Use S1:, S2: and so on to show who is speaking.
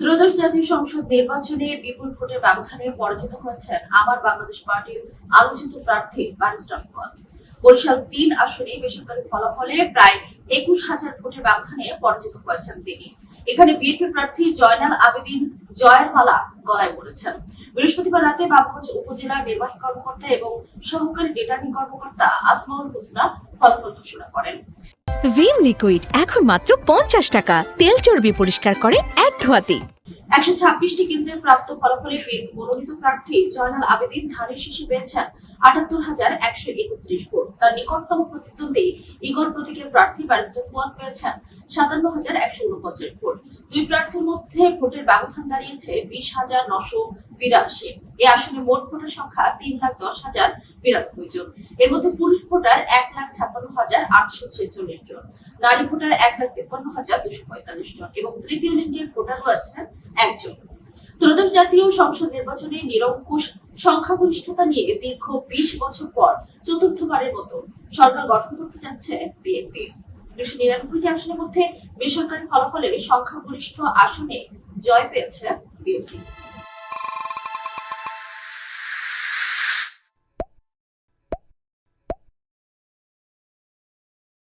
S1: ত্রয়োদশ জাতীয় সংসদ নির্বাচনে বিপুল ভোটের ব্যবধানে পরাজিত হয়েছেন আমার বাংলাদেশ পার্টির আলোচিত প্রার্থী ব্যারিস্টার ফুয়াদ। বরিশাল ৩ আসনে বেসরকারি ফলাফলে প্রায় ২১,০০০ ভোটের ব্যবধানে পরাজিত হয়েছেন তিনি। এখানে বিএনপি প্রার্থী জয়নাল আবেদীন জয়ের মালা গলায় পড়েছেন। বৃহস্পতিবার রাতে বাবগঞ্জ উপজেলা নির্বাহী কর্মকর্তা এবং সহকারী রিটার্নিং কর্মকর্তা আসমাউল হোসনা ফলাফল ঘোষণা করেন।
S2: ভিম লিকুইড এখন মাত্র ৫০ টাকা, তেল চর্বি পরিষ্কার করে এক ধোয়াতেই।
S1: ১২৬টি কেন্দ্রে প্রাপ্ত ফলাফলে মনোনীত প্রার্থী জয়নাল আবেদীন ধানের শীর্ষে পেয়েছেন ৭৮,১৩১ ভোট। তার নিকটতম প্রতিদ্বন্দ্বী ইগল প্রতীকের প্রার্থী ব্যারিস্টার ফুয়াদ পেয়েছেন ৫৭,১৪৯ ভোট। দুই প্রার্থীর মধ্যে ভোটের ব্যবধান দাঁড়িয়েছে ২০,৯৮২। এই আসনে মোট ভোটার সংখ্যা ৩,১০,০৯২ জন। এর মধ্যে পুরুষ ভোটার ১,৫৬,৮৪৬ জন, নারী ভোটার ১,৫৩,২৪৫ জন এবং তৃতীয় লিঙ্গের ভোটার রয়েছেন একজন। ত্রয়োদশ জাতীয় সংসদ নির্বাচনে নিরঙ্কুশ সংখ্যাগরিষ্ঠতা নিয়ে দীর্ঘ ২০ বছর পর চতুর্থবারের মতো সরকার গঠন করতে যাচ্ছে বিএনপি। ২৯৯টি আসনের মধ্যে বেসরকারি ফলাফলে সংখ্যাগরিষ্ঠ আসনে জয় পেয়েছে বিএনপি।